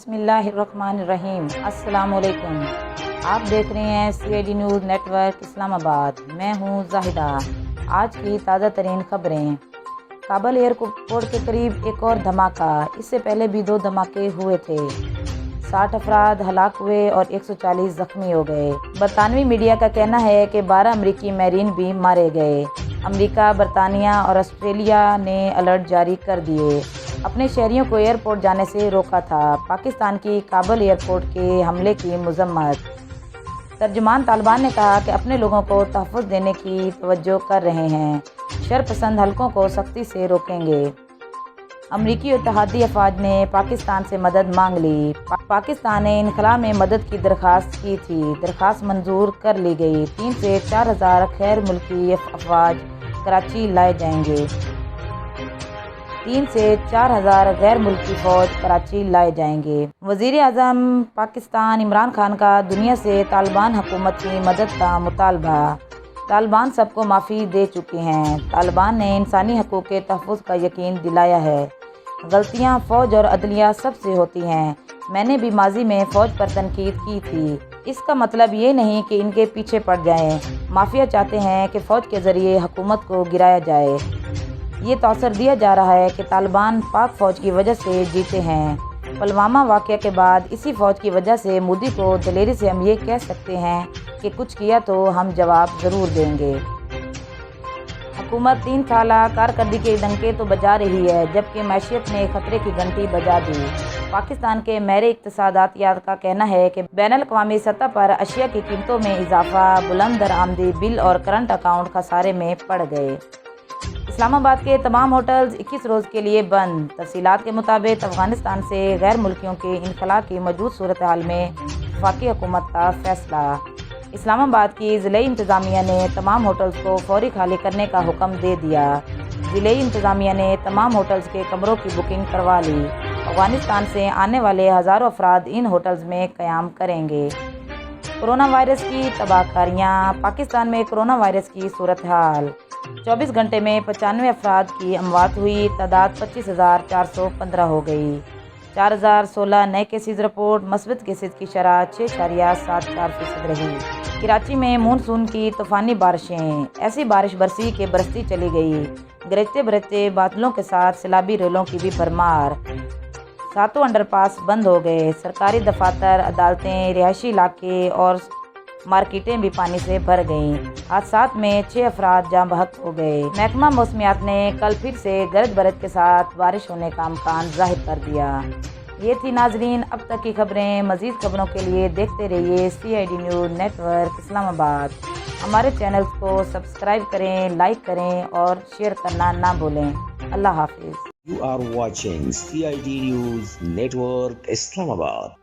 بسم اللہ الرحمن الرحیم۔ السلام علیکم، آپ دیکھ رہے ہیں CID نیوز نیٹ ورک اسلام آباد۔ میں ہوں زاہدہ۔ آج کی تازہ ترین خبریں۔ کابل ایئرپورٹ کے قریب ایک اور دھماکہ، اس سے پہلے بھی 2 دھماکے ہوئے تھے۔ 60 افراد ہلاک ہوئے اور 140 زخمی ہو گئے۔ برطانوی میڈیا کا کہنا ہے کہ 12 امریکی میرین بھی مارے گئے۔ امریکہ، برطانیہ اور آسٹریلیا نے الرٹ جاری کر دیے، اپنے شہریوں کو ایئرپورٹ جانے سے روکا تھا۔ پاکستان کی کابل ایئرپورٹ کے حملے کی مذمت۔ ترجمان طالبان نے کہا کہ اپنے لوگوں کو تحفظ دینے کی توجہ کر رہے ہیں، شرپسند حلقوں کو سختی سے روکیں گے۔ امریکی اتحادی افواج نے پاکستان سے مدد مانگ لی۔ پاکستان نے انخلا میں مدد کی درخواست کی تھی، درخواست منظور کر لی گئی۔ 3 سے 4 ہزار غیر ملکی افواج کراچی لائے جائیں گے۔ 3 سے 4 ہزار غیر ملکی فوج کراچی لائے جائیں گے۔ وزیر اعظم پاکستان عمران خان کا دنیا سے طالبان حکومت کی مدد کا مطالبہ۔ طالبان سب کو معافی دے چکے ہیں۔ طالبان نے انسانی حقوق کے تحفظ کا یقین دلایا ہے۔ غلطیاں فوج اور عدلیہ سب سے ہوتی ہیں۔ میں نے بھی ماضی میں فوج پر تنقید کی تھی۔ اس کا مطلب یہ نہیں کہ ان کے پیچھے پڑ جائیں۔ مافیا چاہتے ہیں کہ فوج کے ذریعے حکومت کو گرایا جائے۔ یہ تاثر دیا جا رہا ہے کہ طالبان پاک فوج کی وجہ سے جیتے ہیں۔ پلوامہ واقعہ کے بعد اسی فوج کی وجہ سے مودی کو دلیری سے ہم یہ کہہ سکتے ہیں کہ کچھ کیا تو ہم جواب ضرور دیں گے۔ حکومت 3 سالہ کارکردگی کے ڈنکے تو بجا رہی ہے، جبکہ معیشت نے خطرے کی گھنٹی بجا دی۔ پاکستان کے ماہر اقتصادیات کا کہنا ہے کہ بین الاقوامی سطح پر اشیاء کی قیمتوں میں اضافہ، بلند درآمدی بل اور کرنٹ اکاؤنٹ خسارے میں پڑ گئے۔ اسلام آباد کے تمام ہوٹلز 21 روز کے لیے بند۔ تفصیلات کے مطابق افغانستان سے غیر ملکیوں کے انخلاء کی موجود صورتحال میں وفاقی حکومت کا فیصلہ۔ اسلام آباد کی ضلعی انتظامیہ نے تمام ہوٹلز کو فوری خالی کرنے کا حکم دے دیا۔ ضلعی انتظامیہ نے تمام ہوٹلز کے کمروں کی بکنگ کروا لی۔ افغانستان سے آنے والے ہزاروں افراد ان ہوٹلز میں قیام کریں گے۔ کورونا وائرس کی تباہ کاریاں۔ پاکستان میں کورونا وائرس کی صورتحال۔ 24 گھنٹے میں 95 افراد کی اموات ہوئی، تعداد 25,415 ہو گئی۔ 4,016 نئے کیسز رپورٹ، مثبت کیسز کی شرح 6.74% رہی۔ کراچی میں مونسون کی طوفانی بارشیں، ایسی بارش برسی کہ برستی چلی گئی۔ گرجتے برستے بادلوں کے ساتھ سیلابی ریلوں کی بھی بھرمار۔ 7 انڈر پاس بند ہو گئے۔ سرکاری دفاتر، عدالتیں، رہائشی علاقے اور مارکیٹیں بھی پانی سے بھر گئیں۔ حادثات میں 6 افراد جاں بحق ہو گئے۔ محکمہ موسمیات نے کل پھر سے گرج برج کے ساتھ بارش ہونے کا امکان ظاہر کر دیا۔ یہ تھی ناظرین اب تک کی خبریں۔ مزید خبروں کے لیے دیکھتے رہیے CID نیوز نیٹ ورک اسلام آباد۔ ہمارے چینلز کو سبسکرائب کریں، لائک کریں اور شیئر کرنا نہ بھولیں۔ اللہ حافظ۔ You are watching CID News Network Islamabad.